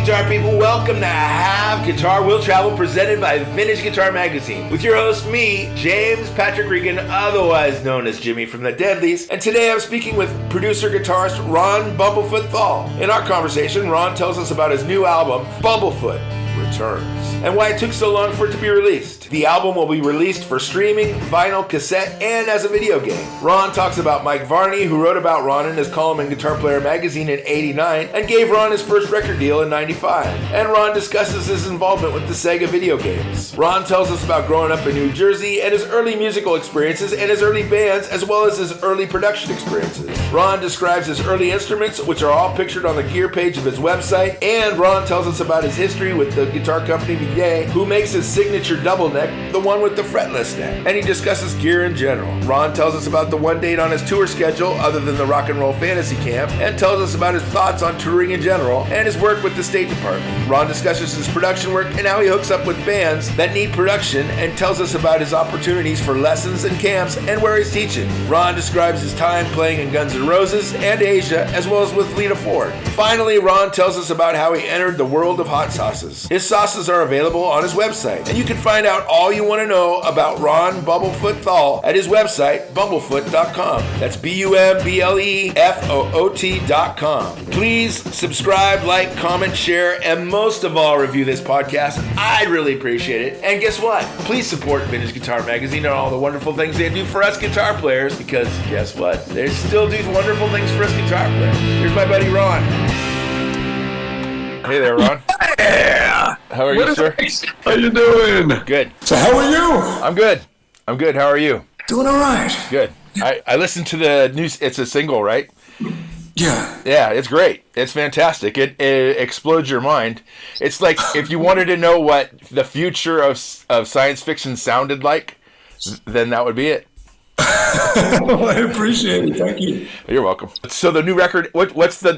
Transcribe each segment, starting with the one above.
guitar people, welcome to Have Guitar Will Travel, presented by Vintage Guitar Magazine, with your host, me, James Patrick Regan, otherwise known as Jimmy from the Deadlies, and today I'm speaking with producer-guitarist Ron Bumblefoot Thal. In our conversation, Ron tells us about his new album, Bumblefoot Returns, and why it took so long for it to be released. The album will be released for streaming, vinyl, cassette, and as a video game. Ron talks about Mike Varney, who wrote about Ron in his column in Guitar Player magazine in '89 and gave Ron his first record deal in '95. And Ron discusses his involvement with the Sega video games. Ron tells us about growing up in New Jersey and his early musical experiences and his early bands, as well as his early production experiences. Ron describes his early instruments, which are all pictured on the gear page of his website, and Ron tells us about his history with the guitar company Vivier, who makes his signature double neck, the one with the fretless neck. And he discusses gear in general. Ron tells us about the one date on his tour schedule other than the Rock and Roll Fantasy Camp, and tells us about his thoughts on touring in general and his work with the State Department. Ron discusses his production work and how he hooks up with bands that need production, and tells us about his opportunities for lessons and camps and where he's teaching. Ron describes his time playing in Guns N' Roses and Asia, as well as with Lita Ford. Finally, Ron tells us about how he entered the world of hot sauces. His sauces are available on his website, and you can find out all you want to know about Ron Bumblefoot Thal at his website, bumblefoot.com. That's BUMBLEFOOT.com. Please subscribe, like, comment, share, and most of all, review this podcast. I'd really appreciate it. And guess what? Please support Vintage Guitar Magazine and all the wonderful things they do for us guitar players, because guess what? They still do wonderful things for us guitar players. Here's my buddy Ron. Hey there, Ron. Yeah. How are you, sir? How you doing? Good. So how are you? I'm good. How are you? Doing all right. Good. I listened to the news. It's a single, right? Yeah. Yeah, it's great. It's fantastic. It explodes your mind. It's like if you wanted to know what the future of science fiction sounded like, then that would be it. Well, I appreciate it. Thank you. You're welcome. So the new record,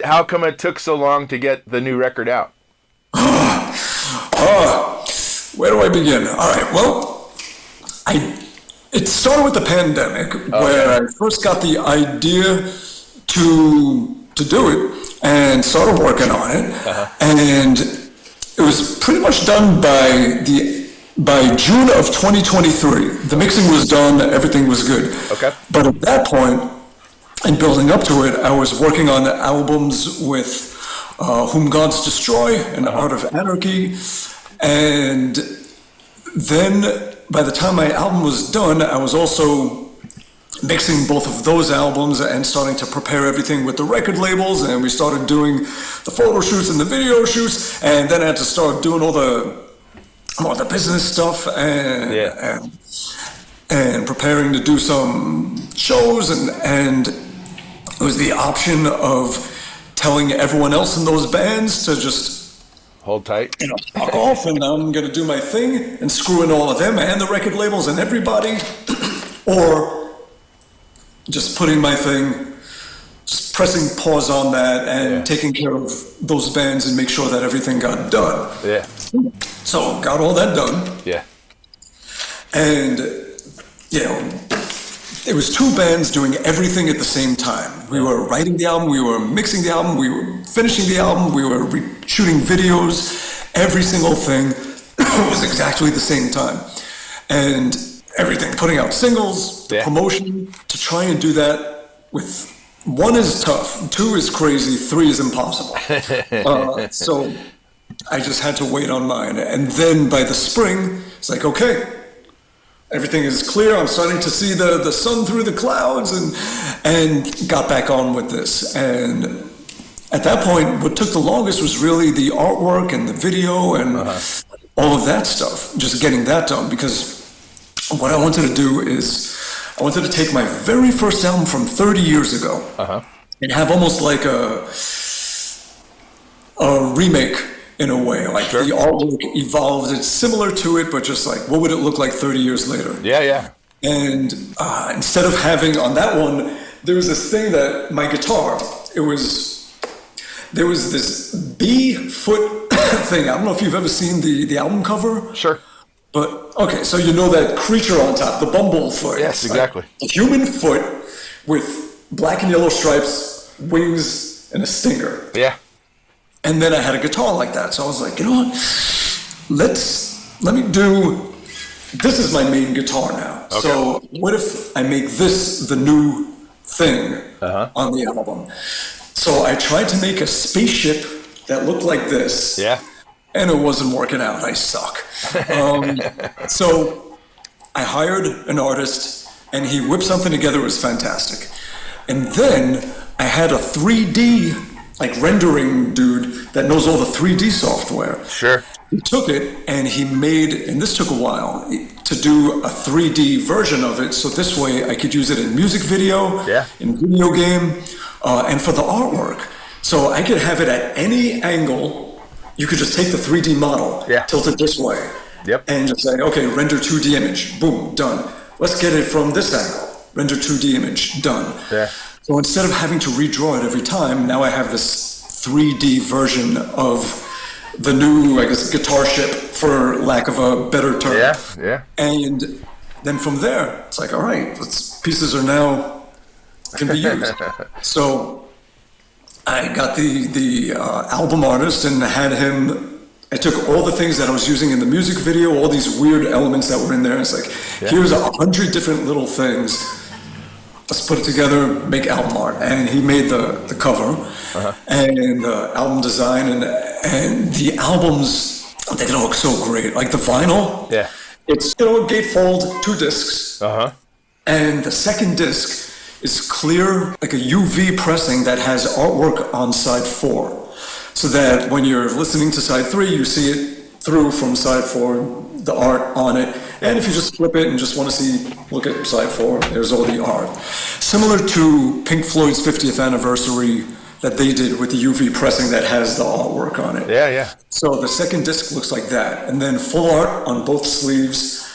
how come it took so long to get the new record out? Where do I begin? All right. Well, it started with the pandemic, where I first got the idea to do it and started working on it. And it was pretty much done by June of 2023. The mixing was done, everything was good. Okay. But at that point, and building up to it, I was working on the albums with Whom Gods Destroy and Art of Anarchy. And then by the time my album was done, I was also mixing both of those albums and starting to prepare everything with the record labels, and we started doing the photo shoots and the video shoots, and then I had to start doing all the business stuff and preparing to do some shows, and it was the option of telling everyone else in those bands to just hold tight, fuck off, and I'm gonna do my thing and screw in all of them and the record labels and everybody, or just putting my thing, just pressing pause on that and taking care of those bands and make sure that everything got done. Yeah. So got all that done. Yeah. And, it was two bands doing everything at the same time. We were writing the album, we were mixing the album, we were finishing the album, we were shooting videos, every single thing was exactly the same time. And everything, putting out singles, promotion, to try and do that with, one is tough, two is crazy, three is impossible. So I just had to wait on mine. And then by the spring, it's like, okay, everything is clear. I'm starting to see the sun through the clouds, and got back on with this. And at that point, what took the longest was really the artwork and the video and all of that stuff, just getting that done, because what I wanted to do is I wanted to take my very first album from 30 years ago and have almost like a remake in a way, like the artwork evolved. It's similar to it, but just like, what would it look like 30 years later? Yeah. And instead of having on that one, there was this thing that my guitar, there was this B-foot thing. I don't know if you've ever seen the album cover. Sure. But, okay, so you know that creature on top, the bumblefoot. Yes, exactly. Like a human foot with black and yellow stripes, wings, and a stinger. Yeah. And then I had a guitar like that. So I was like, you know what? Let me do, this is my main guitar now. Okay. So what if I make this the new thing on the album? So I tried to make a spaceship that looked like this. Yeah. And it wasn't working out. I suck. So I hired an artist and he whipped something together. It was fantastic. And then I had a 3D rendering dude that knows all the 3D software. Sure. He took it and he made, and this took a while, to do a 3D version of it. So this way I could use it in music video, in video game, and for the artwork. So I could have it at any angle. You could just take the 3D model, tilt it this way, and just say, okay, render 2D image, boom, done. Let's get it from this angle, render 2D image, done. Yeah. So instead of having to redraw it every time, now I have this 3D version of the new, I guess, guitar ship, for lack of a better term. Yeah, yeah. And then from there, it's like, all right, pieces are now, can be used. So I got the album artist and had him, I took all the things that I was using in the music video, all these weird elements that were in there. It's like, here's 100 different little things. Let's put it together, make album art. And he made the cover and the album design and the albums, they look so great. Like the vinyl, it's, gatefold, 2 discs. And the second disc is clear, like a UV pressing that has artwork on side 4. So that when you're listening to side 3, you see it through from side 4, the art on it. And if you just flip it and just want to look at side 4, there's all the art. Similar to Pink Floyd's 50th anniversary that they did with the UV pressing that has the artwork on it. Yeah, yeah. So the second disc looks like that. And then full art on both sleeves.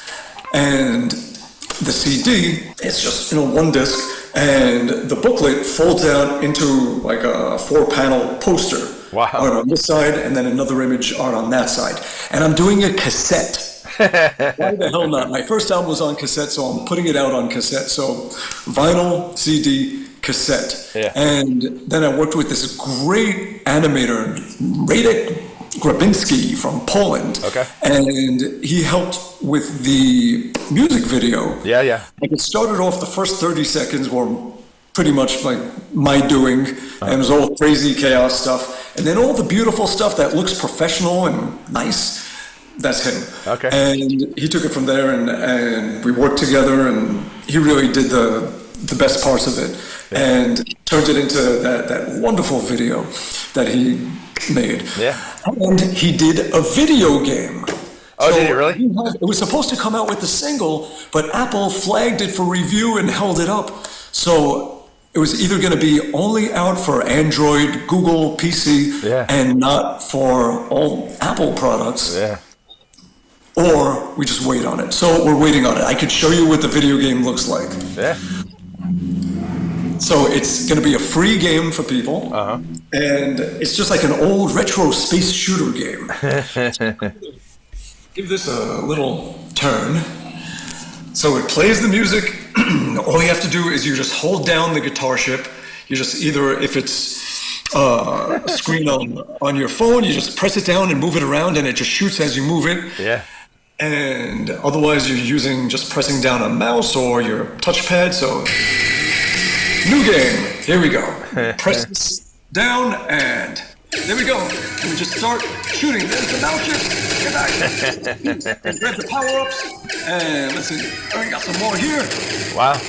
And the CD is just, 1 disc. And the booklet folds out into like a 4-panel poster. Wow. Art on this side, and then another image art on that side. And I'm doing a cassette. Why the hell not? My first album was on cassette, so I'm putting it out on cassette. So vinyl, CD, cassette. Yeah. And then I worked with this great animator, Radek Grabinski from Poland. Okay. And he helped with the music video. Yeah, yeah. Like it started off, the first 30 seconds were pretty much like my doing, and it was all crazy chaos stuff. And then all the beautiful stuff that looks professional and nice, that's him. Okay. And he took it from there, and we worked together, and he really did the best parts of it, and turned it into that wonderful video that he made. Yeah. And he did a video game. Oh, so did he really? It was supposed to come out with the single, but Apple flagged it for review and held it up. So it was either going to be only out for Android, Google, PC, and not for all Apple products. Yeah. Or we just wait on it. So we're waiting on it. I could show you what the video game looks like. Yeah. So it's going to be a free game for people. And it's just like an old retro space shooter game. Give this a little turn. So it plays the music. All you have to do is you just hold down the guitar ship. You just either, if it's a screen on your phone, you just press it down and move it around, and it just shoots as you move it. Yeah. And otherwise, you're using just pressing down a mouse or your touchpad. So, new game. Here we go. Press this down, and there we go. And we just start shooting. There's the mouse ship. Get back. And grab the power-ups. And let's see. We got some more here. Wow.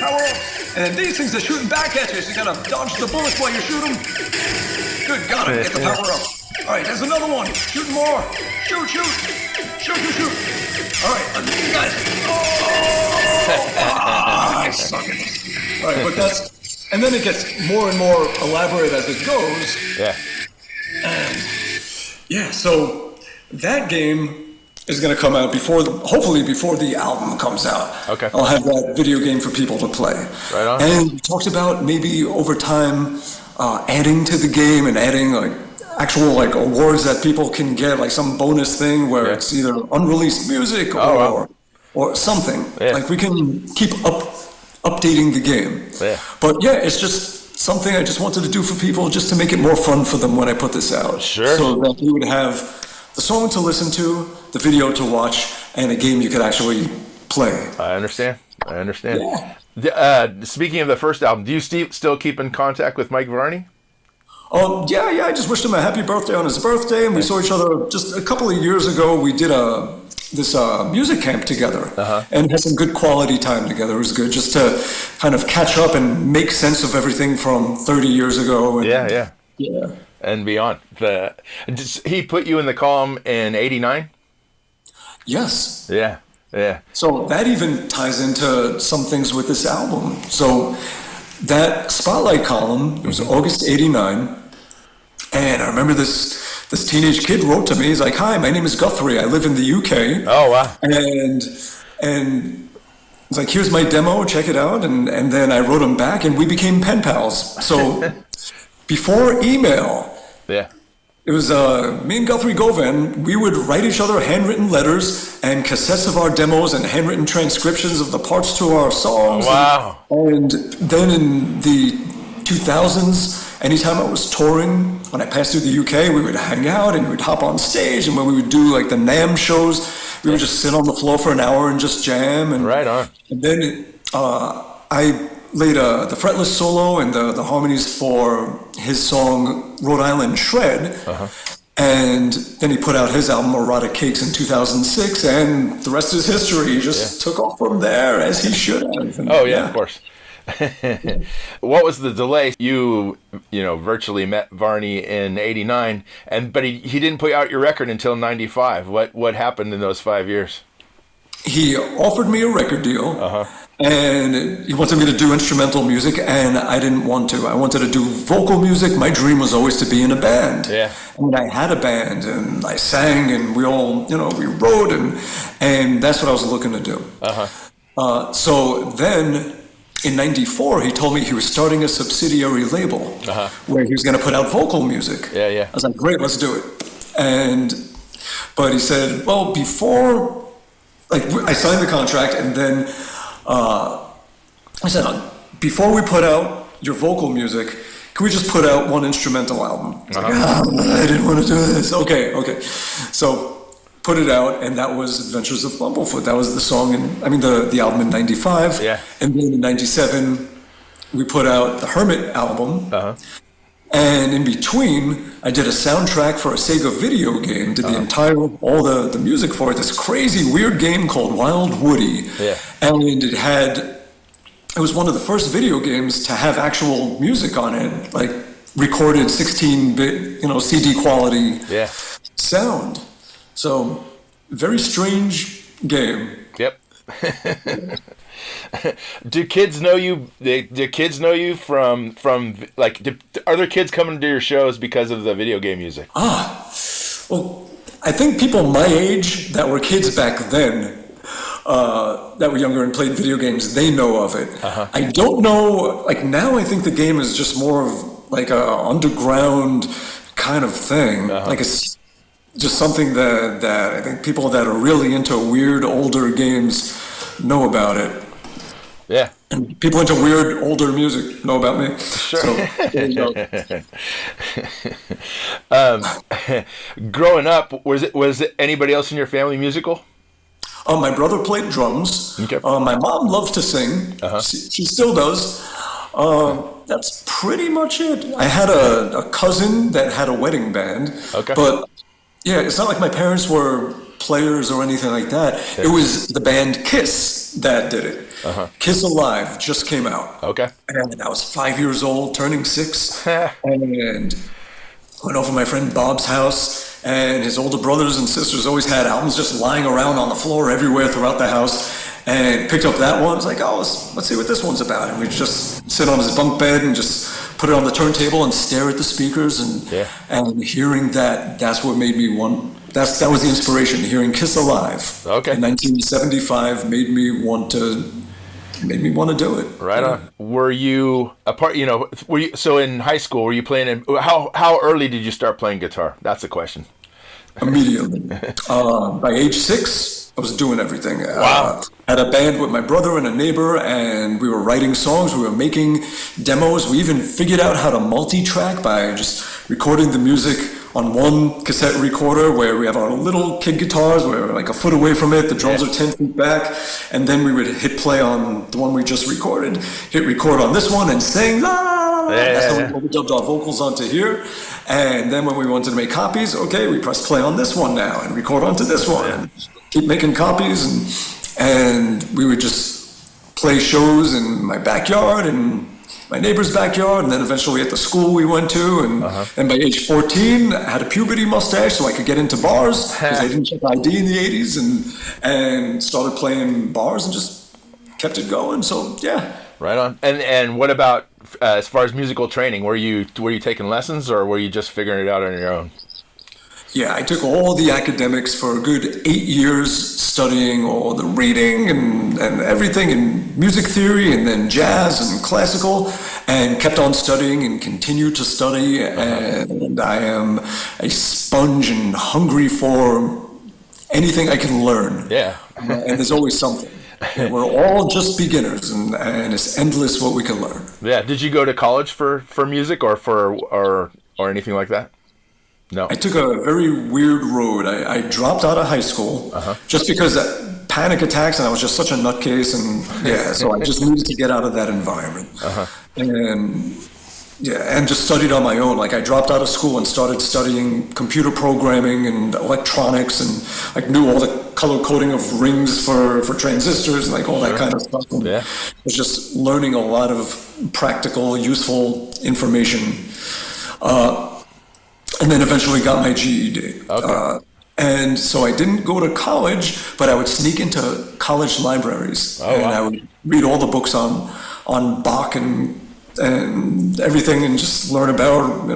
Power-ups. And these things are shooting back at you, so you gotta dodge the bullets while you shoot them. Good, got it. Get the power-up. All right, there's another one. Shooting more. Shoot, shoot. Shoot, shoot, shoot. All right, you got it. Oh, I suck at this. All right, but that's, and then it gets more and more elaborate as it goes. Yeah. And yeah, so that game is going to come out hopefully before the album comes out. Okay. I'll have that video game for people to play. Right on. And we talked about maybe over time adding to the game and adding like actual like awards that people can get, like some bonus thing where it's either unreleased music or something. Yeah. Like we can keep updating the game. Yeah. But yeah, it's just something I just wanted to do for people, just to make it more fun for them when I put this out. Sure. So that we would have the song to listen to, the video to watch, and a game you could actually play. I understand. Yeah. Speaking of the first album, do you still keep in contact with Mike Varney? Yeah. I just wished him a happy birthday on his birthday, and we saw each other just a couple of years ago. We did this music camp together, and had some good quality time together. It was good just to kind of catch up and make sense of everything from 30 years ago. And, Yeah. And beyond. He put you in the column in '89? Yes. Yeah. So that even ties into some things with this album. So that Spotlight column, it was August '89, and I remember this teenage kid wrote to me. He's like, "Hi, my name is Guthrie. I live in the UK." Oh, wow. And he's like, "Here's my demo. Check it out." And then I wrote him back, and we became pen pals. So before email, it was me and Guthrie Govan. We would write each other handwritten letters and cassettes of our demos and handwritten transcriptions of the parts to our songs. Wow. And then in the 2000s, anytime I was touring, when I passed through the UK, we would hang out and we'd hop on stage. And when we would do like the NAMM shows, we would just sit on the floor for an hour and just jam. And, right on. And then I laid the fretless solo and the harmonies for his song Rhode Island Shred. And then he put out his album Erotic Cakes in 2006, and the rest is history. He just took off from there, as he should have. And, of course. What was the delay? You virtually met Varney in '89, but he didn't put out your record until '95. What happened in those 5 years? He offered me a record deal, and he wanted me to do instrumental music, and I didn't want to. I wanted to do vocal music. My dream was always to be in a band. Yeah. And I had a band, and I sang, and we all, we wrote, and that's what I was looking to do. So then, in '94, he told me he was starting a subsidiary label where he was going to put out vocal music. Yeah. I was like, great, let's do it. But he said, well, before... I signed the contract, and then I said, before we put out your vocal music, can we just put out one instrumental album? Like, I didn't want to do this. Okay. So put it out, and that was Adventures of Bumblefoot. That was the song, the album in '95. Yeah. And then in '97, we put out the Hermit album. And in between, I did a soundtrack for a Sega video game, did all the music for it, this crazy, weird game called Wild Woody. Yeah. And it was one of the first video games to have actual music on it, like recorded 16-bit, CD quality sound. So, very strange game. Yep. Do kids know you? Do kids know you from are there kids coming to your shows because of the video game music? Well, I think people my age that were kids back then, that were younger and played video games, they know of it. I don't know. Now, I think the game is just more of a underground kind of thing. It's just something that I think people that are really into weird older games know about it. Yeah. And people into weird older music know about me. Sure. So, there you go. Growing up, was it anybody else in your family musical? My brother played drums. Okay. My mom loved to sing. She still does. That's pretty much it. I had a cousin that had a wedding band. Okay. But yeah, it's not like my parents were players or anything like that. Okay. It was the band Kiss that did it. Kiss Alive just came out. Okay. And I was 5 years old, turning 6. And went over to my friend Bob's house, and his older brothers and sisters always had albums just lying around on the floor everywhere throughout the house. And picked up that one. I was like, let's see what this one's about. And we'd just sit on his bunk bed and just put it on the turntable and stare at the speakers. And hearing that's what made me want. That was the inspiration. Hearing Kiss Alive in 1975 made me want to do it. Right on. Were you so in high school? Were you playing? How early did you start playing guitar? That's the question. Immediately. By age 6, I was doing everything. Wow. Had a band with my brother and a neighbor, and we were writing songs. We were making demos. We even figured out how to multi-track by just recording the music on one cassette recorder where we have our little kid guitars. We're like a foot away from it. The drums are 10 feet back. And then we would hit play on the one we just recorded, hit record on this one and sing, la, la, la, la. That's how we dubbed our vocals onto here. And then when we wanted to make copies, okay, we press play on this one now and record onto this one. And keep making copies. And we would just play shows in my backyard and my neighbor's backyard, and then eventually at the school we went to, and by age 14, I had a puberty mustache so I could get into bars, because I didn't check ID in the 80s, and started playing bars and just kept it going, so yeah. Right on. And what about, as far as musical training, were you taking lessons, or were you just figuring it out on your own? Yeah, I took all the academics for a good 8 years, studying all the reading and everything in music theory and then jazz and classical, and kept on studying and continued to study. And I am a sponge and hungry for anything I can learn. Yeah. And there's always something. We're all just beginners, and it's endless what we can learn. Yeah. Did you go to college for music or anything like that? No. I took a very weird road. I dropped out of high school just because panic attacks, and I was just such a nutcase, and so I just needed to get out of that environment. And just studied on my own. Like, I dropped out of school and started studying computer programming and electronics, and like knew all the color coding of rings for transistors and like all that kind of stuff. And was just learning a lot of practical, useful information. And then eventually got my GED. And so I didn't go to college, but I would sneak into college libraries. I would read all the books on Bach and everything, and just learn about,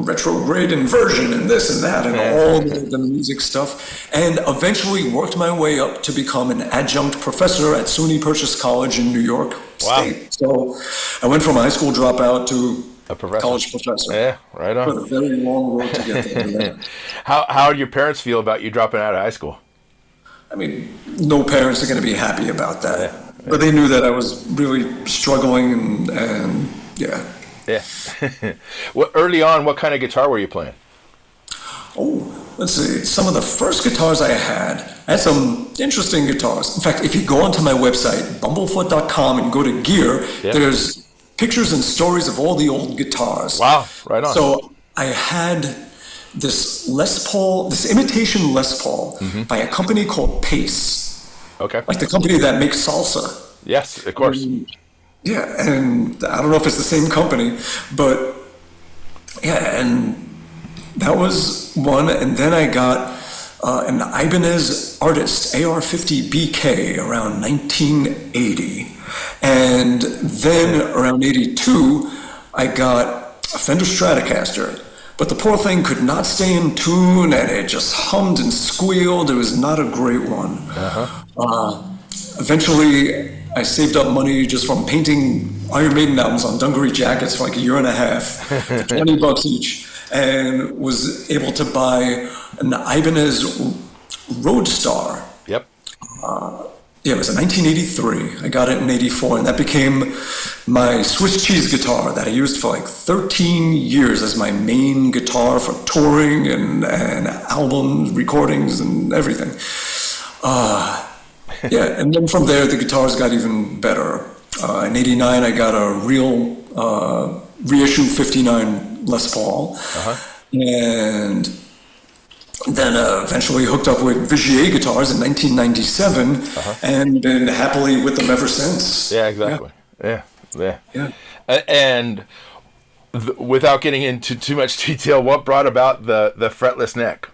retrograde inversion and this and that and all the music stuff. And eventually worked my way up to become an adjunct professor at SUNY Purchase College in New York State. So I went from a high school dropout to a college professor. Yeah, right on. But a very long road to get there. How do your parents feel about you dropping out of high school? I mean, no parents are going to be happy about that. Yeah. But they knew that I was really struggling, and yeah. Well, early on, what kind of guitar were you playing? Oh, let's see. Some of the first guitars I had some interesting guitars. In fact, if you go onto my website, bumblefoot.com, and go to gear, there's pictures and stories of all the old guitars. Wow, right on. So I had this imitation Les Paul by a company called Pace. Okay. Like the company that makes salsa. Yes, of course. And I don't know if it's the same company, but and that was one. And then I got an Ibanez Artist AR-50BK around 1980. And then around 82, I got a Fender Stratocaster, but the poor thing could not stay in tune, and it just hummed and squealed. It was not a great one. Eventually, I saved up money just from painting Iron Maiden albums on dungaree jackets for like a year and a half, for $20 each, and was able to buy an Ibanez Roadstar. Yep. It was in 1983. I got it in 84, and that became my Swiss cheese guitar that I used for like 13 years as my main guitar for touring and album recordings and everything. And then from there, the guitars got even better. In 89, I got a real reissue 59 Les Paul. And then eventually hooked up with Vigier guitars in 1997, and been happily with them ever since. Yeah, exactly. Yeah. And without getting into too much detail, what brought about the fretless neck?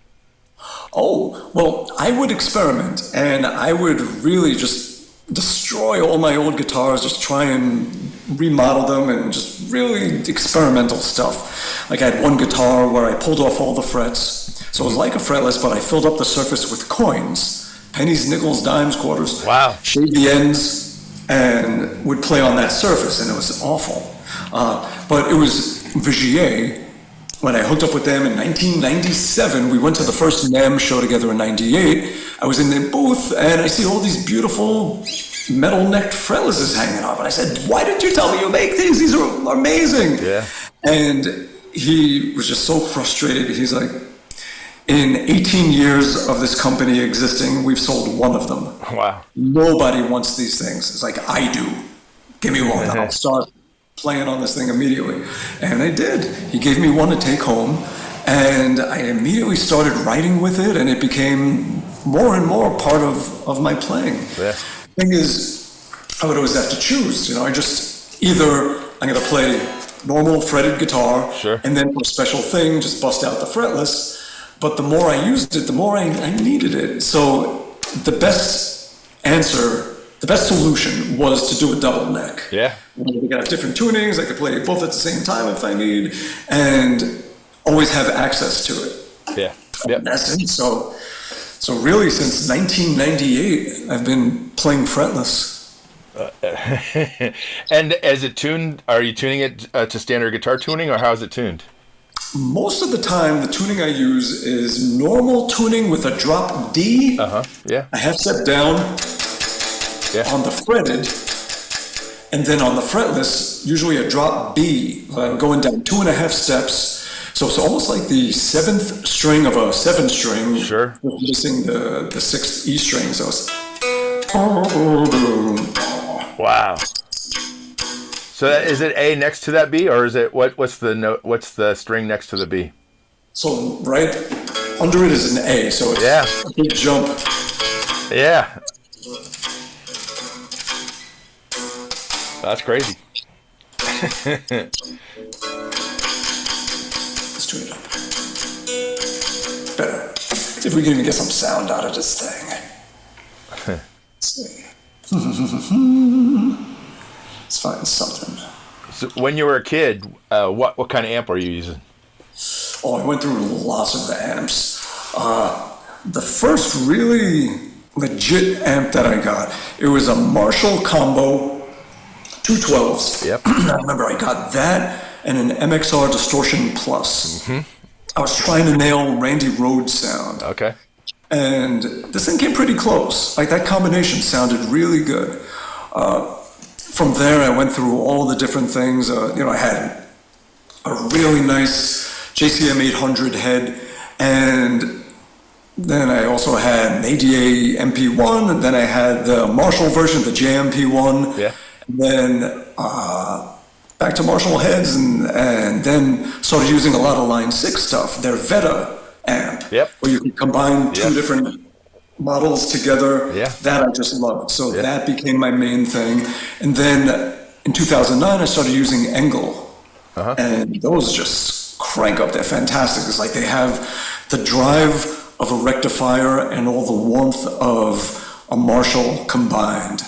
Oh, well, I would experiment, and I would really just destroy all my old guitars, just try and remodel them, and just really experimental stuff. Like, I had one guitar where I pulled off all the frets. So it was like a fretless, but I filled up the surface with coins, pennies, nickels, dimes, quarters. Wow. Shaved the ends and would play on that surface, and it was awful. But it was Vigier when I hooked up with them in 1997, we went to the first NAMM show together in 98. I was in their booth, and I see all these beautiful metal-necked fretlesses hanging up. And I said, why didn't you tell me you make these? These are amazing. Yeah. And he was just so frustrated. He's like, in 18 years of this company existing, we've sold one of them. Wow. Nobody wants these things. It's like, I do. Give me one. I'll start playing on this thing immediately. And I did. He gave me one to take home, and I immediately started writing with it, and it became more and more part of my playing. Yeah. Thing is, I would always have to choose. I just either I'm going to play normal fretted guitar, sure, and then for a special thing, just bust out the fretless. But the more I used it, the more I needed it. So the best answer, the best solution was to do a double neck. Yeah. We could have different tunings. I could play both at the same time if I need, and always have access to it. Yeah. Yep. That's it. So really, since 1998, I've been playing fretless. And as it tuned, are you tuning it to standard guitar tuning, or how is it tuned? Most of the time, the tuning I use is normal tuning with a drop D, yeah, a half step down on the fretted, and then on the fretless, usually a drop B, going down 2.5 steps. So it's almost like the 7th string of a 7 string, sure, missing the 6th E string. So it's wow. So is it A next to that B, or is it what's the note? What's the string next to the B? So right under it is an A. So it's a big jump. Yeah. That's crazy. Let's tune it up. Better. See if we can even get some sound out of this thing. Let's see. Let's find something. So when you were a kid, what kind of amp were you using? Oh, I went through lots of the amps. The first really legit amp that I got, it was a Marshall Combo 212s. Yep. I remember I got that and an MXR Distortion Plus. Mm-hmm. I was trying to nail Randy Rhoads sound. Okay. And this thing came pretty close. Like, that combination sounded really good. From there, I went through all the different things. I had a really nice JCM 800 head, and then I also had an ADA MP1, and then I had the Marshall version, the JMP1. Yeah. And then back to Marshall heads, and then started using a lot of Line 6 stuff. Their Veta amp, where you can combine two different models together. That I just loved. So that became my main thing. And then in 2009, I started using Engel. And those just crank up. They're fantastic. It's like they have the drive of a rectifier and all the warmth of a Marshall combined.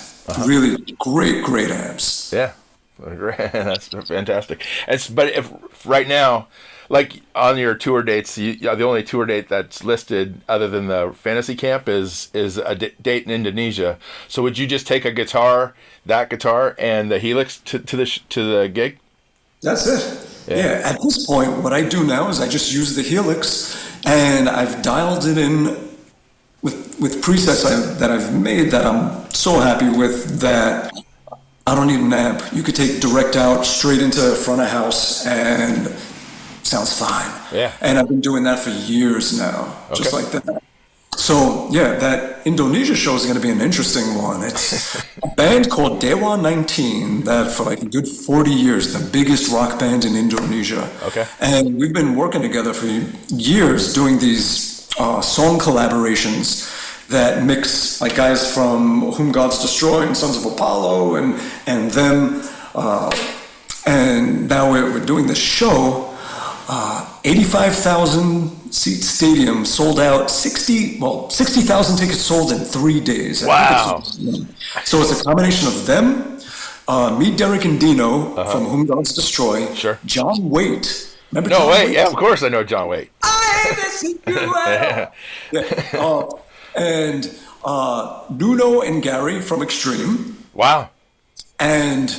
Really great amps. Yeah, that's fantastic. But if right now, like on your tour dates, the only tour date that's listed other than the Fantasy Camp is a date in Indonesia. So would you just take a guitar, that guitar, and the Helix to the gig? That's it. Yeah. At this point, what I do now is I just use the Helix, and I've dialed it in with presets that I've made that I'm so happy with that I don't need an amp. You could take direct out straight into front of house and sounds fine. Yeah. And I've been doing that for years now, just like that. So yeah, that Indonesia show is going to be an interesting one. It's a band called Dewa 19 that for like a good 40 years, the biggest rock band in Indonesia. Okay. And we've been working together for years doing these song collaborations that mix like guys from Whom Gods Destroy and Sons of Apollo and them. And now we're doing this show. 85,000 seat stadium, sold out 60,000 tickets sold in 3 days. Wow. So it's a combination of them, me, Derek, and Dino from Whom Gods Destroy. Sure. John Waite. Remember John Waite? Yeah, of course I know John Waite. I miss you. And Nuno and Gary from Extreme. Wow. And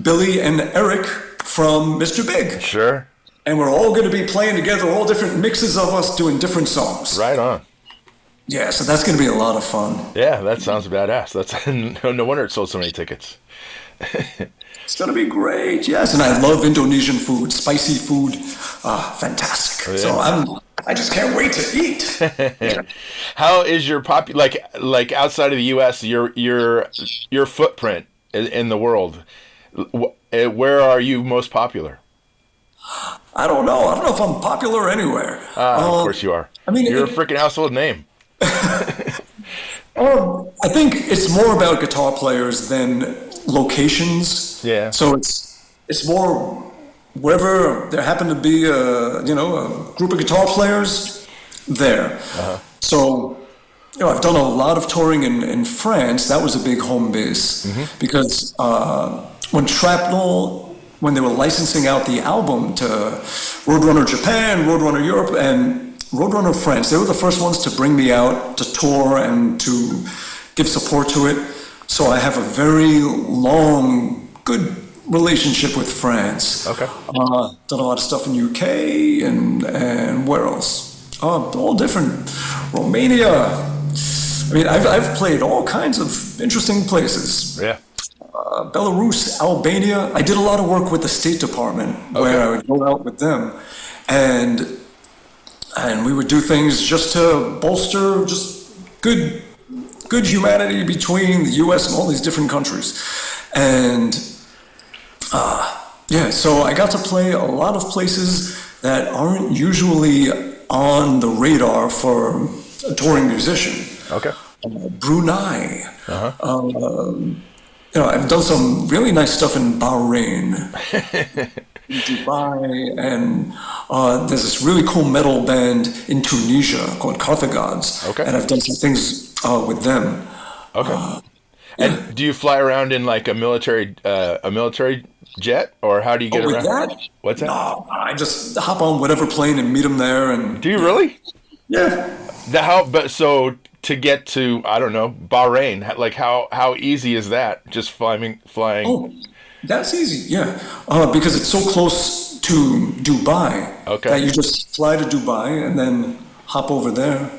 Billy and Eric from Mr. Big. Sure. and we're all going to be playing together, all different mixes of us doing different songs. Right on. Yeah, so that's going to be a lot of fun. Yeah, that sounds badass. That's no wonder it sold so many tickets. It's going to be great, yes. And I love Indonesian food, spicy food. Fantastic. Oh, yeah. So I just can't wait to eat. Yeah. How is your like outside of the U.S. your footprint in the world? Where are you most popular? I don't know. I don't know if I'm popular anywhere. Of course you are. I mean, you're a freaking household name. I think it's more about guitar players than locations. Yeah. So it's more wherever there happen to be a group of guitar players there. Uh-huh. So I've done a lot of touring in France. That was a big home base because when Shrapnel, when they were licensing out the album to Roadrunner Japan, Roadrunner Europe, and Roadrunner France, they were the first ones to bring me out to tour and to give support to it. So I have a very long, good relationship with France. Okay. Done a lot of stuff in UK and where else? All different. Romania. I mean, I've played all kinds of interesting places. Yeah. Belarus, Albania. I did a lot of work with the State Department where I would go out with them, and we would do things just to bolster just good humanity between the U.S. and all these different countries. And so I got to play a lot of places that aren't usually on the radar for a touring musician. Okay. Brunei. Uh-huh. I've done some really nice stuff in Bahrain, Dubai, and there's this really cool metal band in Tunisia called Carthagods. Okay. And I've done some things with them. Okay. And do you fly around in like a military jet, or how do you get around? That? What's that? No, I just hop on whatever plane and meet them there. And do you really? Yeah. So to get to, I don't know, Bahrain, like how easy is that? Just flying? Oh, that's easy, yeah. Because it's so close to Dubai that you just fly to Dubai and then hop over there.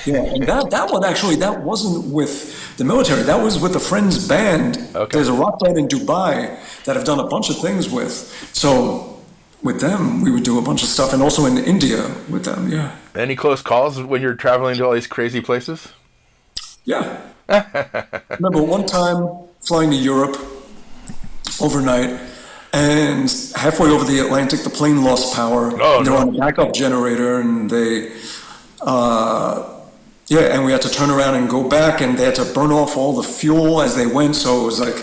Yeah, and that one actually, that wasn't with the military. That was with a friend's band. Okay. There's a rock band in Dubai that I've done a bunch of things with. So with them, we would do a bunch of stuff, and also in India with them, yeah. Any close calls when you're traveling to all these crazy places? Yeah. Remember one time flying to Europe overnight, and halfway over the Atlantic, the plane lost power. Oh, They're on a backup generator, and they, and we had to turn around and go back, and they had to burn off all the fuel as they went. So it was like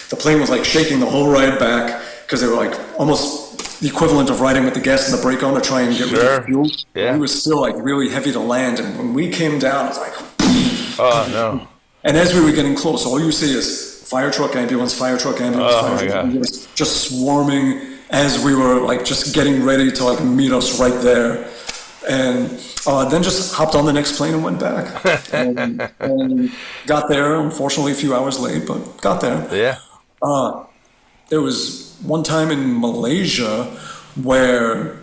the plane was like shaking the whole ride back because they were like almost the equivalent of riding with the gas and the brake on to try and get rid of the fuel. Yeah. It was still like really heavy to land, and when we came down, it was like, oh no! And as we were getting close, all you see is fire truck, ambulance, fire truck, ambulance, oh, fire truck, ambulance, just swarming as we were like just getting ready to like meet us right there, and then just hopped on the next plane and went back, and got there. Unfortunately, a few hours late, but got there. Yeah. There was one time in Malaysia where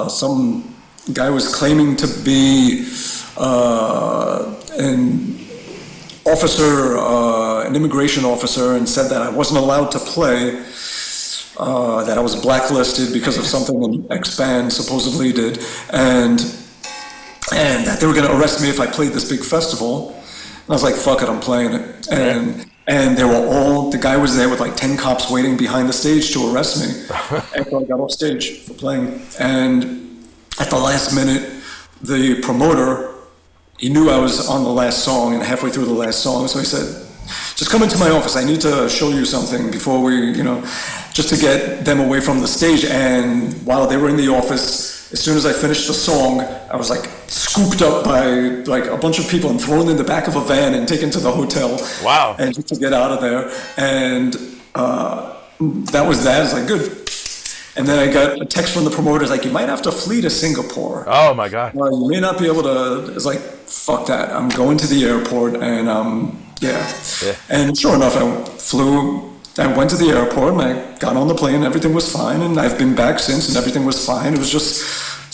some guy was claiming to be an officer, an immigration officer, and said that I wasn't allowed to play, that I was blacklisted because of something an ex-band supposedly did, and that they were going to arrest me if I played this big festival. And I was like, fuck it, I'm playing it. And they were the guy was there with like 10 cops waiting behind the stage to arrest me after I got off stage for playing. And at the last minute, the promoter, he knew I was on the last song and halfway through the last song. So he said, just come into my office. I need to show you something before we, just to get them away from the stage. And while they were in the office, as soon as I finished the song, I was like scooped up by like a bunch of people and thrown in the back of a van and taken to the hotel. Wow. And just to get out of there. And that was that. It's like, good. And then I got a text from the promoters like, you might have to flee to Singapore. Oh my God. You may not be able to. It's like, fuck that. I'm going to the airport, and yeah. And sure enough, I flew I went to the airport and I got on the plane and everything was fine, and I've been back since and everything was fine. It was just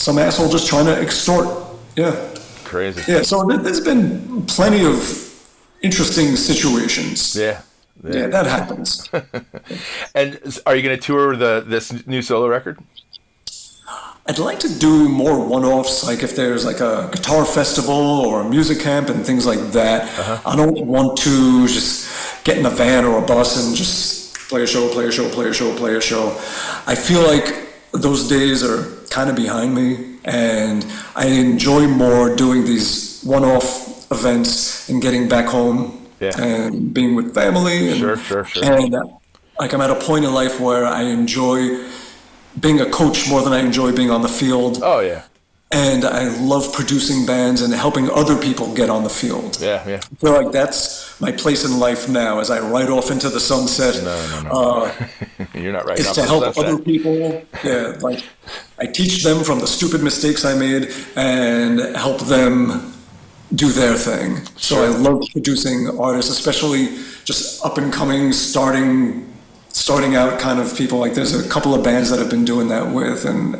some asshole just trying to extort. Yeah. Crazy. Yeah, so there's been plenty of interesting situations. Yeah. Yeah, that happens. And are you going to tour this new solo record? I'd like to do more one-offs, like if there's like a guitar festival or a music camp and things like that. I don't want to just get in a van or a bus and just play a show. I feel like those days are kind of behind me, and I enjoy more doing these one-off events and getting back home and being with family. And, Sure. And like I'm at a point in life where I enjoy being a coach more than I enjoy being on the field. Oh, yeah. And I love producing bands and helping other people get on the field. Yeah. I feel like that's my place in life now as I ride off into the sunset. No. You're not right. It's to help other people. Yeah, like I teach them from the stupid mistakes I made and help them do their thing. So I love producing artists, especially just up and coming, starting out kind of people. Like there's a couple of bands that I've been doing that with, and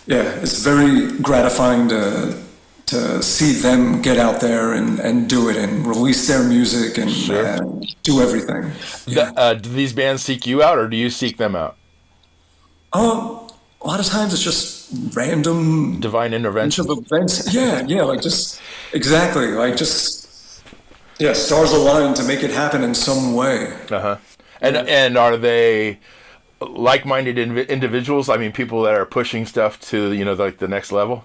yeah, it's very gratifying to see them get out there and do it and release their music and do everything. Yeah. Do these bands seek you out, or do you seek them out? A lot of times it's just random divine intervention of events. Yeah, like just exactly, like just stars align to make it happen in some way. And are they like-minded individuals? I mean, people that are pushing stuff to, like the next level?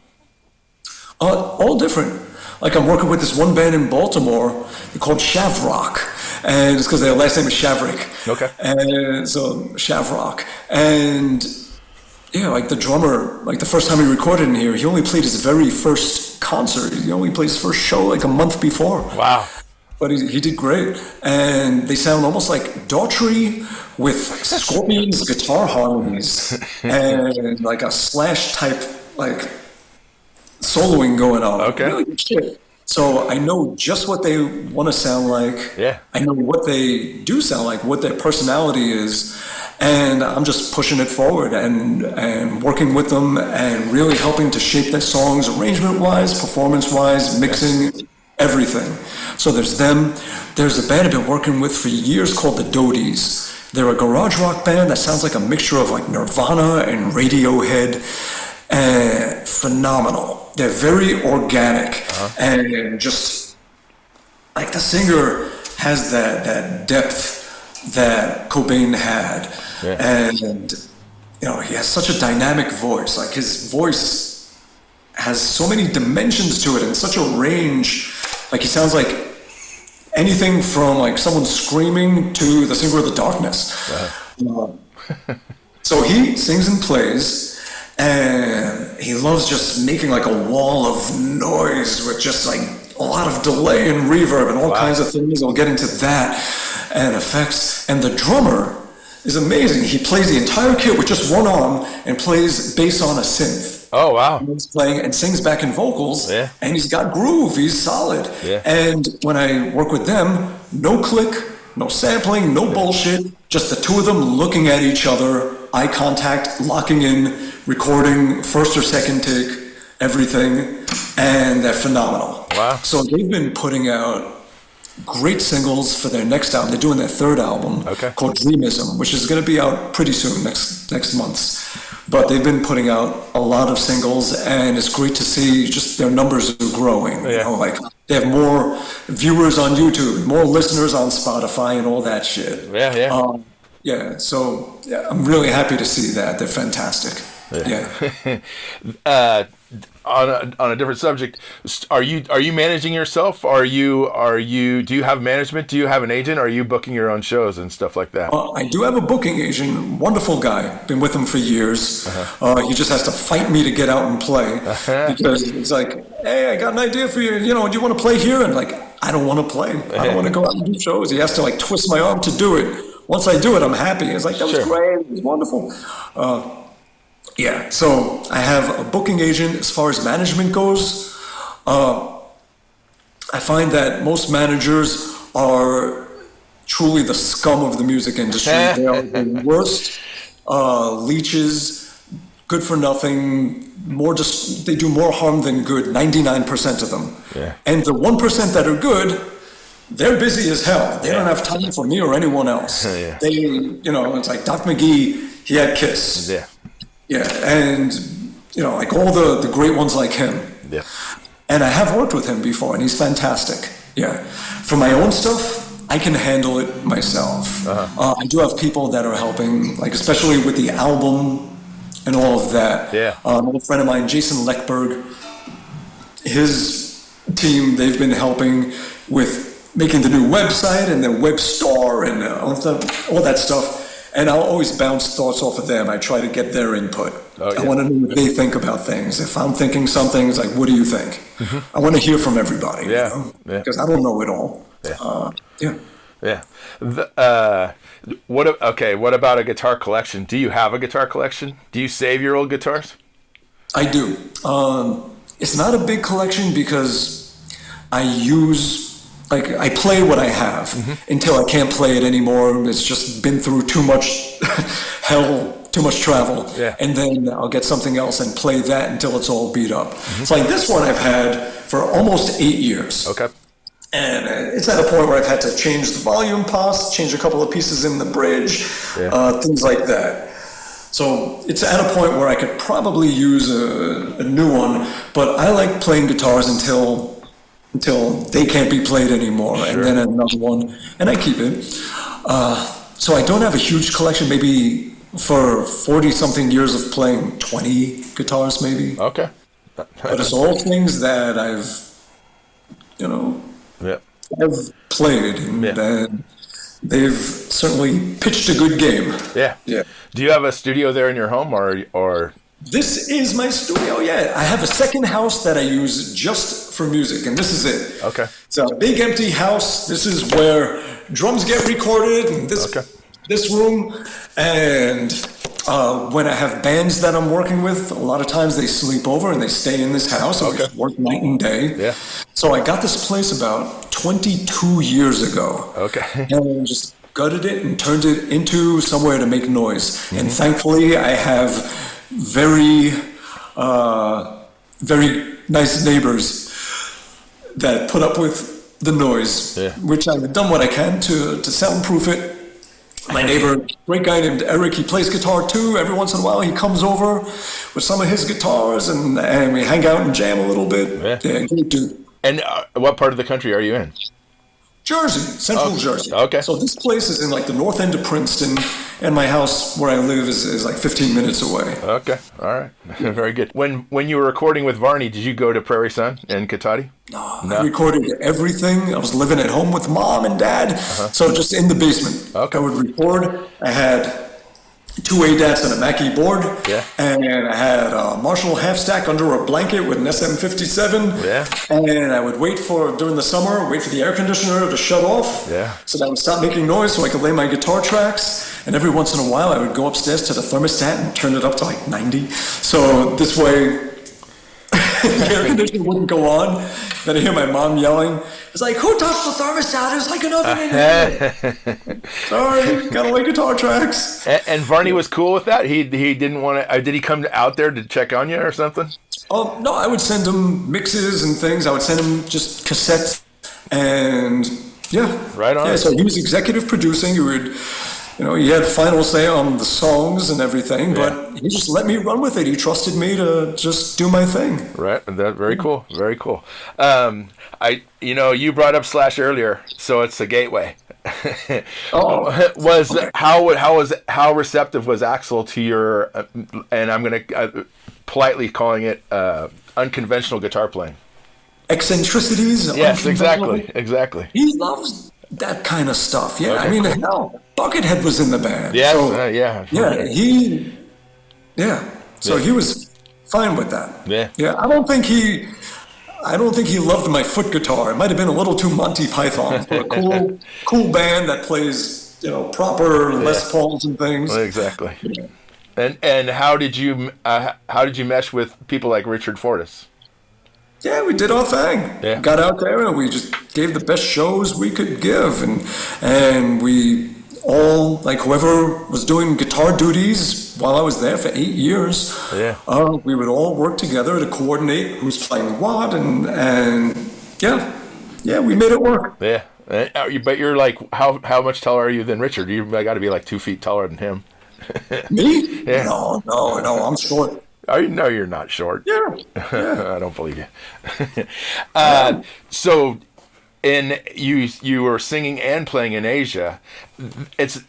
All different. Like I'm working with this one band in Baltimore. They're called Shavrock, and it's because their last name is Shavrik. Okay. And so Shavrock, and yeah, like the drummer, like the first time he recorded in here, he only played his very first concert. He only played his first show like a month before. Wow. But he did great, and they sound almost like Daughtry with Scorpion's guitar harmonies and like a Slash type like soloing going on. Okay. Really good shit. So I know just what they want to sound like. Yeah. I know what they do sound like, what their personality is, and I'm just pushing it forward and working with them and really helping to shape their songs arrangement-wise, performance-wise, mixing, everything. So there's them. There's a band I've been working with for years called the Dodies. They're a garage rock band that sounds like a mixture of like Nirvana and Radiohead. And phenomenal. They're very organic and just like the singer has that depth that Cobain had. And he has such a dynamic voice. Like his voice has so many dimensions to it and such a range. Like he sounds like anything from like someone screaming to the singer of the Darkness. So he sings and plays, and he loves just making like a wall of noise with just like a lot of delay and reverb and all kinds of things. We'll get into that and effects. And the drummer is amazing. He plays the entire kit with just one arm and plays bass on a synth. Oh, wow. He's playing and sings back in vocals, and he's got groove. He's solid. And when I work with them, no click, no sampling, no bullshit, just the two of them looking at each other, eye contact, locking in, recording, first or second take, everything, and they're phenomenal. Wow. So they've been putting out great singles for their next album. They're doing their third album called Dreamism, which is going to be out pretty soon, next month. But they've been putting out a lot of singles, and it's great to see just their numbers are growing. Like they have more viewers on YouTube, more listeners on Spotify, and all that shit. So I'm really happy to see that. They're fantastic. On a different subject, are you managing yourself? Do you have management? Do you have an agent? Are you booking your own shows and stuff like that? I do have a booking agent, wonderful guy. Been with him for years. He just has to fight me to get out and play because it's like, hey, I got an idea for you. Do you want to play here? And like, I don't want to play. I don't want to go out and do shows. He has to like twist my arm to do it. Once I do it, I'm happy. It's like, that was great. It was wonderful. So I have a booking agent. As far as management goes, I find that most managers are truly the scum of the music industry. They are the worst leeches, good for nothing. They do more harm than good. 99% of them. Yeah. And the 1% that are good, they're busy as hell. They don't have time for me or anyone else. Yeah. They, it's like Doc McGee. He had Kiss. Yeah. Yeah, and like all the great ones like him. Yeah. And I have worked with him before, and he's fantastic. Yeah. For my own stuff, I can handle it myself. I do have people that are helping, like especially with the album and all of that. Yeah. An old friend of mine, Jason Leckberg, his team, they've been helping with making the new website and the web store and all that stuff. And I'll always bounce thoughts off of them. I try to get their input. I want to know what they think about things. If I'm thinking something, it's like, what do you think? I want to hear from everybody. Because I don't know it all. What about a guitar collection? Do you have a guitar collection? Do you save your old guitars? I do. It's not a big collection because I play what I have until I can't play it anymore. It's just been through too much hell, too much travel. Yeah. And then I'll get something else and play that until it's all beat up. It's like this one I've had for almost 8 years. Okay. And it's at a point where I've had to change the volume pots, change a couple of pieces in the bridge, things like that. So it's at a point where I could probably use a new one, but I like playing guitars until they can't be played anymore, and then another one, and I keep it. So I don't have a huge collection, maybe for 40-something years of playing 20 guitars, maybe. Okay. But it's all things that I've played, and they've certainly pitched a good game. Yeah. Do you have a studio there in your home, or? This is my studio, I have a second house that I use just for music, and this is it. Okay. It's a big empty house. This is where drums get recorded, and this room. And when I have bands that I'm working with, a lot of times they sleep over and they stay in this house, and we work night and day. Yeah. So I got this place about 22 years ago. Okay. And just gutted it and turned it into somewhere to make noise. And thankfully, I have very nice neighbors that put up with the noise, which I've done what I can to soundproof it. My neighbor, great guy named Eric, he plays guitar too. Every once in a while he comes over with some of his guitars and we hang out and jam a little bit. Yeah, great dude. And what part of the country are you in? Jersey, central Jersey. Okay. So this place is in like the north end of Princeton, and my house where I live is like 15 minutes away. Okay, all right, very good. When you were recording with Varney, did you go to Prairie Sun and Katati? No, I recorded everything. I was living at home with mom and dad, so just in the basement. Okay. I would record. I had 2 ADATs and a Mackie board, and I had a Marshall half stack under a blanket with an SM57, and I would during the summer, wait for the air conditioner to shut off, so that I would stop making noise so I could lay my guitar tracks, and every once in a while I would go upstairs to the thermostat and turn it up to like 90, so this way the air conditioner wouldn't go on. Then I hear my mom yelling, it's like, who touched the thermostat? There's like an oven in here. Sorry, gotta lay guitar tracks. And Varney was cool with that? He didn't want to, did he come out there to check on you or something? No, I would send him mixes and things. I would send him just cassettes and Right on. Yeah, so he was executive producing. He would, he had final say on the songs and everything, but he just let me run with it. He trusted me to just do my thing. Right. That very cool. Very cool. You brought up Slash earlier, so it's a gateway. How receptive was Axl to your and I'm going to politely calling it unconventional guitar playing? Eccentricities? Yes, exactly. He loves that kind of stuff. Yeah, okay. I mean, hell, Buckethead was in the band. Yes, So he was fine with that. Yeah. I don't think he loved my foot guitar. It might have been a little too Monty Python for a cool band that plays, proper Les Pauls and things. Exactly. Yeah. And how did you mesh with people like Richard Fortus? yeah, we did our thing. Yeah. Got out there and we just gave the best shows we could give, and we all, like, whoever was doing guitar duties while I was there for 8 years, Yeah. We would all work together to coordinate who's playing what, and yeah, we made it work. Yeah. But you're like, how much taller are you than Richard? You got to be like 2 feet taller than him. Me? Yeah. No, I'm short. Oh, no, you're not short. Yeah. I don't believe you. So, you were singing and playing in Asia.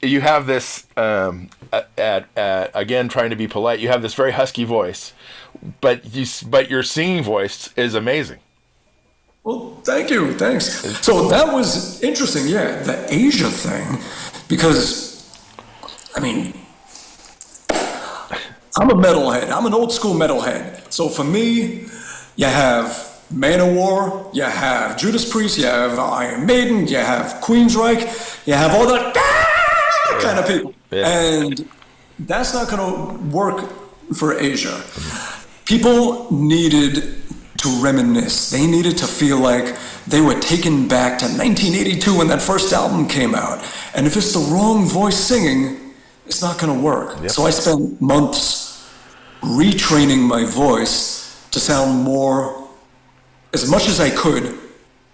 You have this again, trying to be polite. You have this very husky voice, but your singing voice is amazing. Well, thank you. Thanks. So that was interesting, yeah, the Asia thing, because, I mean, I'm a metalhead. I'm an old school metalhead. So for me, you have Manowar, you have Judas Priest, you have Iron Maiden, you have Queensryche, you have all that kind of people. Yeah. And that's not going to work for Asia. People needed to reminisce. They needed to feel like they were taken back to 1982 when that first album came out. And if it's the wrong voice singing, it's not going to work. Yep. So I spent months retraining my voice to sound more, as much as I could,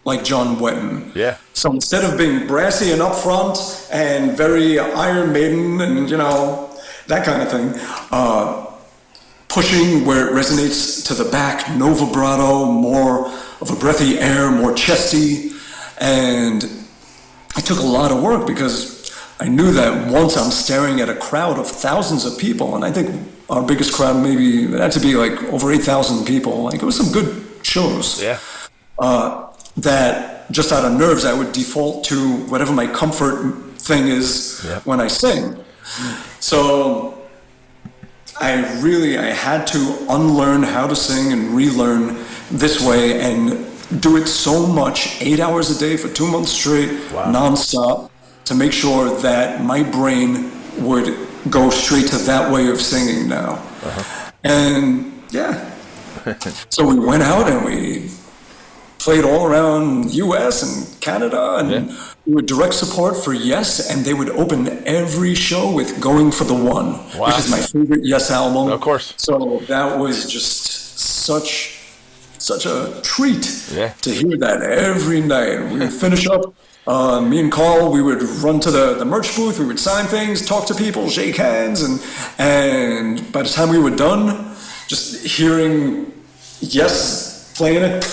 like John Wetton. Yeah. So instead of being brassy and upfront and very Iron Maiden and, that kind of thing, pushing where it resonates to the back, no vibrato, more of a breathy air, more chesty. And it took a lot of work because I knew that once I'm staring at a crowd of thousands of people, and I think our biggest crowd maybe had to be like over 8,000 people. Like, it was some good shows. Yeah. That just out of nerves, I would default to whatever my comfort thing is when I sing. So I had to unlearn how to sing and relearn this way and do it so much, 8 hours a day for 2 months straight, nonstop, to make sure that my brain would go straight to that way of singing now. And so we went out and we played all around US and Canada, and we would direct support for Yes, and they would open every show with Going for the One, which is my favorite Yes album. Of course. So that was just such a treat to hear that every night. We would finish up, me and Carl, we would run to the merch booth, we would sign things, talk to people, shake hands, and by the time we were done, just hearing Yes playing it,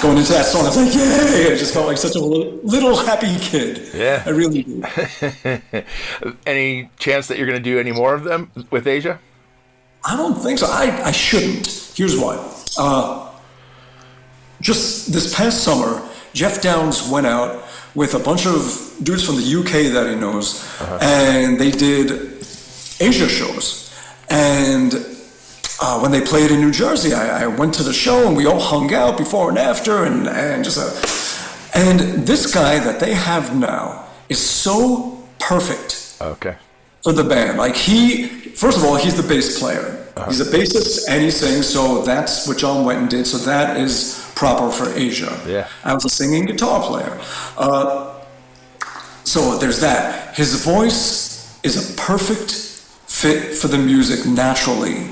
going into that song, I was like, yay! I just felt like such a little happy kid. Yeah. I really do. Any chance that you're going to do any more of them with Asia? I don't think so. I shouldn't. Here's why. Just this past summer, Jeff Downs went out with a bunch of dudes from the UK that he knows, and they did Asia shows. And when they played in New Jersey, I went to the show and we all hung out before and after, and this guy that they have now is so perfect for the band. Like, first of all, he's the bass player. He's a bassist and he sings, so that's what John Wetton did, so that is proper for Asia. I was a singing guitar player. So there's that. His voice is a perfect fit for the music naturally.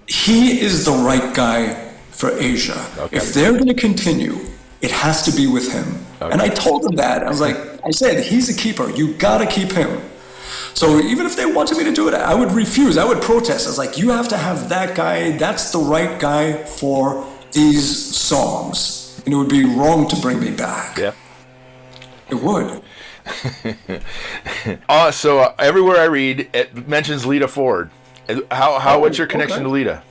He is the right guy for Asia. If they're going to continue, it has to be with him. And I told him that. I said, he's a keeper. You got to keep him. So even if they wanted me to do it, I would refuse. I would protest. I was like, you have to have that guy. That's the right guy for these songs. And it would be wrong to bring me back. It would. So everywhere I read, it mentions Lita Ford. What's your connection to Lita?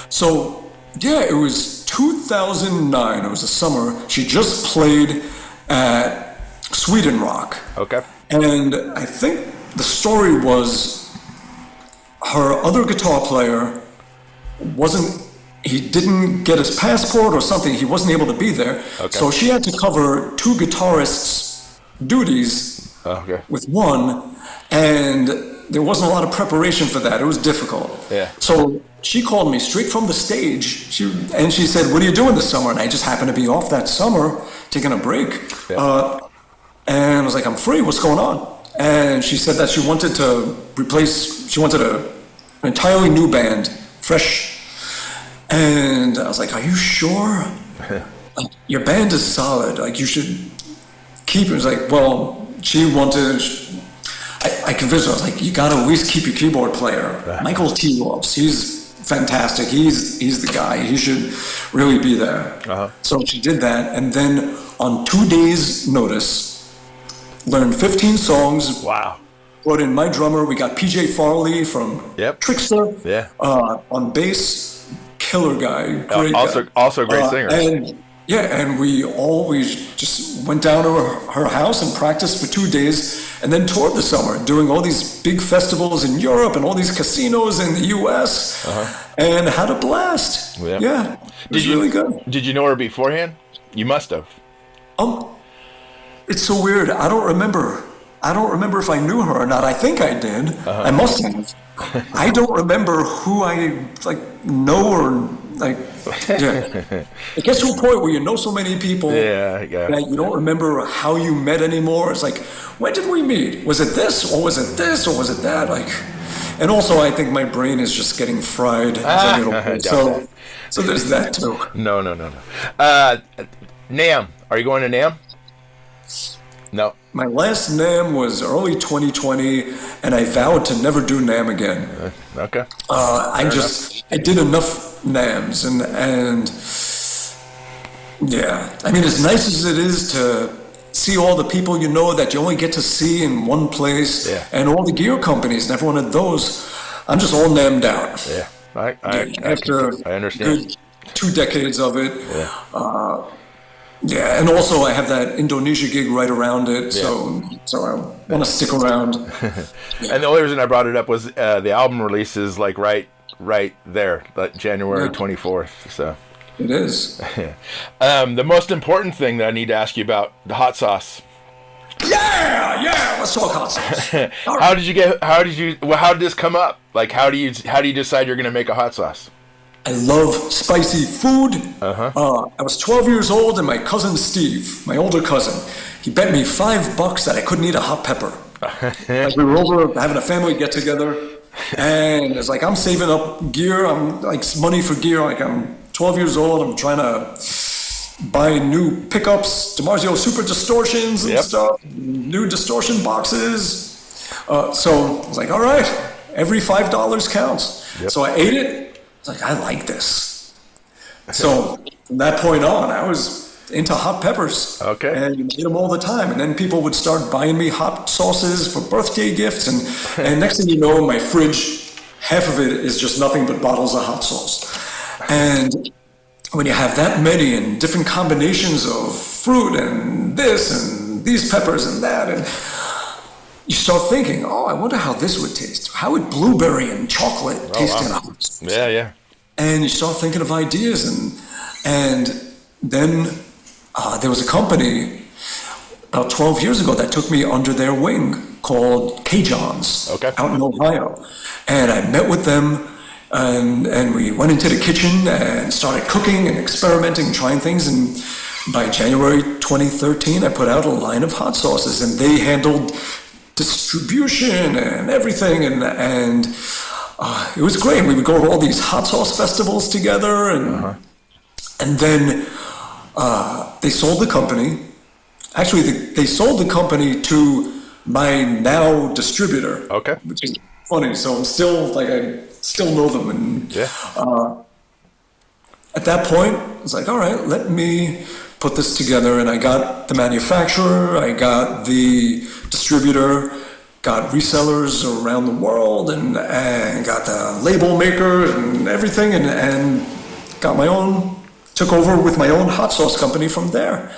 So, it was 2009. It was the summer. She just played at Sweden Rock. And I think the story was her other guitar player he didn't get his passport or something. He wasn't able to be there. So she had to cover two guitarists' duties with one. And there wasn't a lot of preparation for that. It was difficult. Yeah. So she called me straight from the stage. She said, "What are you doing this summer?" And I just happened to be off that summer, taking a break. Yeah. And I was like, "I'm free. What's going on?" And she said that she wanted an entirely new band, fresh. And I was like, "Are you sure? Like, your band is solid. Like, you should keep it." It was like, well, she wanted. I convinced her. I was like, "You gotta at least keep your keyboard player, Michael T. Ross. He's fantastic. He's the guy. He should really be there." So she did that, and then on 2 days' notice, learned 15 songs. Wow. Brought in my drummer. We got PJ Farley from Trickster. Yeah. On bass, killer guy. Great guy. Also a great singer. And we always just went down to her house and practiced for 2 days, and then toured the summer, doing all these big festivals in Europe and all these casinos in the U.S. And had a blast. Yeah, it was really good. Did you know her beforehand? You must have. It's so weird. I don't remember if I knew her or not. I think I did. I must have. I don't remember who I know or like. Yeah. It gets to a point where you know so many people that you don't remember how you met anymore. It's like, when did we meet? Was it this, or was it this, or was it that? Like, and also I think my brain is just getting fried as I get older. So there's that too. No. NAMM. Are you going to NAMM? No. My last NAMM was early 2020, and I vowed to never do NAMM again. Okay. I did enough NAMMs, and yeah. I mean, as nice as it is to see all the people you know that you only get to see in one place, and all the gear companies and everyone at those, I'm just all NAMMed out. Yeah. I understand. Good 2 decades of it. Yeah, and also I have that Indonesia gig right around it, so I want to stick around. And the only reason I brought it up was the album release is like right there, like January 24th. So it is. The most important thing that I need to ask you about, the hot sauce. Yeah. Let's talk hot sauce. How did this come up? Like, how do you decide you're going to make a hot sauce? I love spicy food. I was 12 years old, and my cousin Steve, my older cousin, he bet me $5 that I couldn't eat a hot pepper. Like, we were over having a family get together, and it's like I'm saving up gear. I'm like money for gear. Like, I'm 12 years old. I'm trying to buy new pickups, DiMarzio Super Distortions and stuff, new distortion boxes. So I was like, all right, every $5 counts. So I ate it. It's like, I like this. So from that point on, I was into hot peppers. Okay. And made them all the time. And then people would start buying me hot sauces for birthday gifts. And next thing you know, my fridge, half of it is just nothing but bottles of hot sauce. And when you have that many and different combinations of fruit and this and these peppers and that, and you start thinking, I wonder how this would taste. How would blueberry and chocolate taste in a hot sauce? Yeah. And you start thinking of ideas, and then there was a company about 12 years ago that took me under their wing called K-John's out in Ohio. And I met with them, and we went into the kitchen and started cooking and experimenting and trying things. And by January 2013, I put out a line of hot sauces, and they handled distribution and everything, and it was great. We would go to all these hot sauce festivals together, and then they sold the company. Actually, they sold the company to my now distributor. Okay. Which is funny. So I'm still I still know them, and at that point, I was like, all right, let me put this together. And I got the manufacturer, I got the distributor, got resellers around the world, and got the label maker and everything, and got my own, took over with my own hot sauce company from there.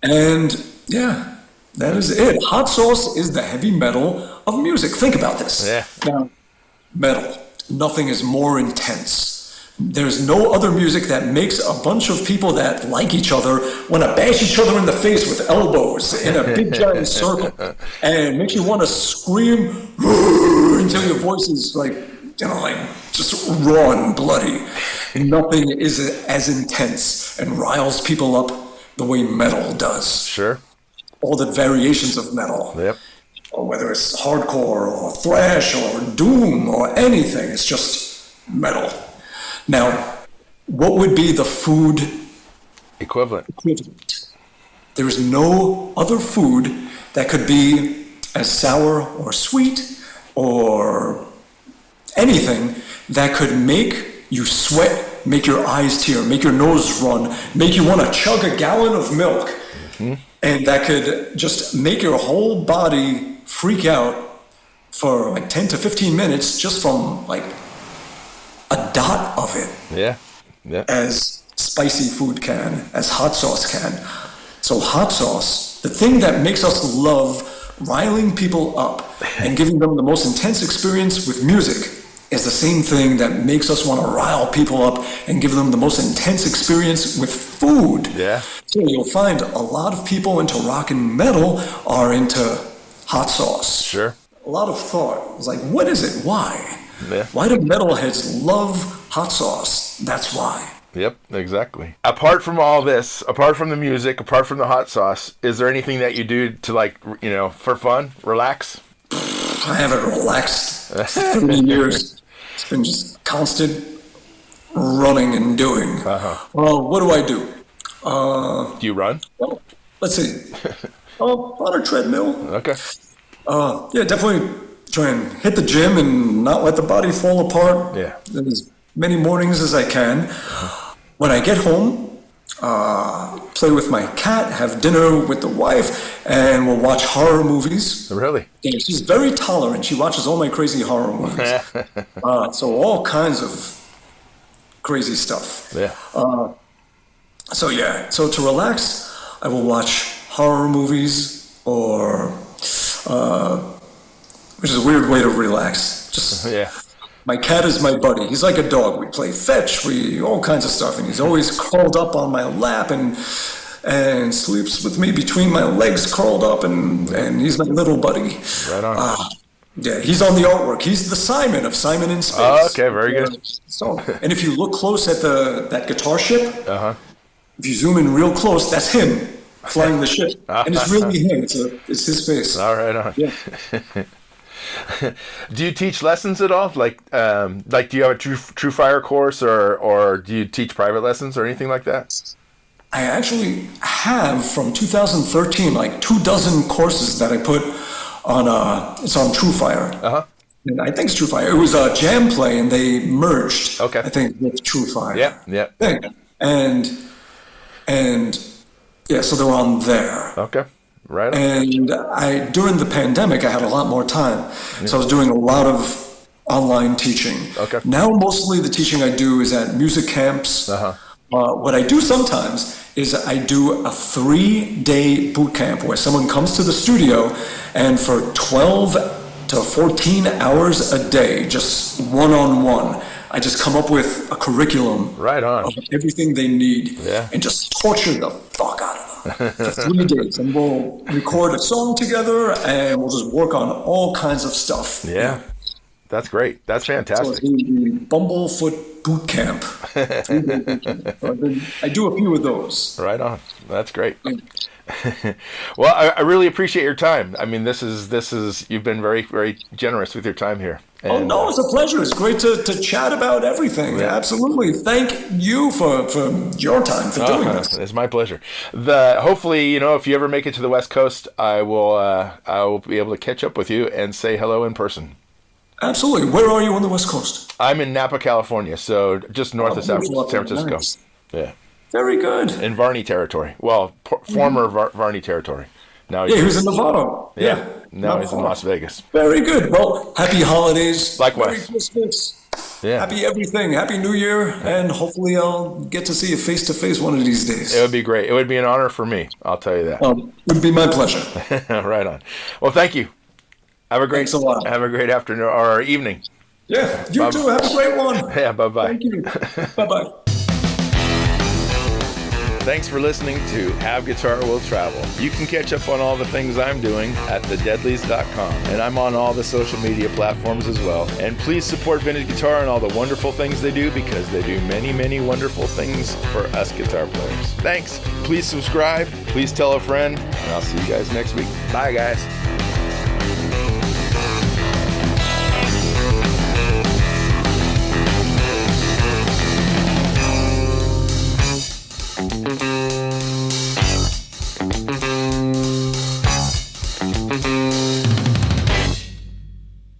And yeah, that is it. Hot sauce is the heavy metal of music. Think about this. Now, metal, nothing is more intense There's no other music that makes a bunch of people that like each other want to bash each other in the face with elbows in a big giant circle, and makes you want to scream until your voice is like just raw and bloody. Nothing is as intense and riles people up the way metal does. Sure. All the variations of metal. Yep. Or whether it's hardcore or thrash or doom or anything, it's just metal. Now, what would be the food equivalent? There is no other food that could be as sour or sweet or anything that could make you sweat, make your eyes tear, make your nose run, make you want to chug a gallon of milk, and that could just make your whole body freak out for like 10 to 15 minutes just from like a dot of it. Yeah. As spicy food can, as hot sauce can. So hot sauce, the thing that makes us love riling people up and giving them the most intense experience with music is the same thing that makes us want to rile people up and give them the most intense experience with food. Yeah. So you'll find a lot of people into rock and metal are into hot sauce. Sure. A lot of thought. It's like, what is it? Why? Yeah. Why do metalheads love hot sauce? That's why. Yep, exactly. Apart from all this, apart from the music, apart from the hot sauce, is there anything that you do to for fun, relax? I haven't relaxed for many years. It's been just constant running and doing. Well, what do I do? Do you run? Well, let's see. On a treadmill. Okay. Yeah, definitely try and hit the gym and not let the body fall apart. Yeah. As many mornings as I can. When I get home, play with my cat, have dinner with the wife, and we'll watch horror movies. Really? Yeah, she's very tolerant. She watches all my crazy horror movies. So all kinds of crazy stuff. Yeah. So to relax, I will watch horror movies or, which is a weird way to relax. Just yeah. My cat is my buddy. He's like a dog. We play fetch, all kinds of stuff, and he's always curled up on my lap and sleeps with me between my legs, curled up, and he's my little buddy. Right on. Yeah, he's on the artwork. He's the Simon of Simon in Space. Oh, okay, very good. So, and if you look close at that guitar ship, if you zoom in real close, that's him flying the ship, and it's really him. It's his face. All right, on. Yeah. Do you teach lessons at all? Like do you have a True Fire course, or do you teach private lessons or anything like that? I actually have from 2013 like 24 courses that I put on. It's on True Fire. And I think it's True Fire. It was a jam play, and they merged. Okay. I think with True Fire. Yeah. And yeah, so they were on there. Okay. Right. And during the pandemic, I had a lot more time. So I was doing a lot of online teaching. Okay. Now, mostly the teaching I do is at music camps. What I do sometimes is I do a 3-day boot camp where someone comes to the studio, and for 12 to 14 hours a day, just one-on-one, I just come up with a curriculum of everything they need and just torture the fuck out of them for 3 days. And we'll record a song together, and we'll just work on all kinds of stuff. Yeah. That's great. That's fantastic. So it's the Bumblefoot Boot Camp. 3-day boot camp. So I do a few of those. Right on. That's great. Well, I really appreciate your time. I mean, this is you've been very, very generous with your time here. And, no, it's a pleasure. It's great to chat about everything. Yeah. Absolutely. Thank you for your time for doing this. It's my pleasure. Hopefully, if you ever make it to the West Coast, I will be able to catch up with you and say hello in person. Absolutely. Where are you on the West Coast? I'm in Napa, California, so just north of San Francisco. Nice. Yeah. Very good. In Varney territory. Well, former Varney territory. Now he was in Nevada. Yeah. Now he's in Las Vegas. Very good. Well, happy holidays. Likewise. Merry Christmas. Yeah. Happy everything. Happy New Year. And hopefully I'll get to see you face to face one of these days. It would be great. It would be an honor for me. I'll tell you that. It would be my pleasure. Right on. Well, thank you. Thanks a lot. Have a great afternoon or evening. Yeah, you too. Have a great one. Yeah, bye-bye. Thank you. Bye-bye. Thanks for listening to Have Guitar Will Travel. You can catch up on all the things I'm doing at thedeadlies.com. And I'm on all the social media platforms as well. And please support Vintage Guitar and all the wonderful things they do, because they do many, many wonderful things for us guitar players. Thanks. Please subscribe. Please tell a friend. And I'll see you guys next week. Bye, guys.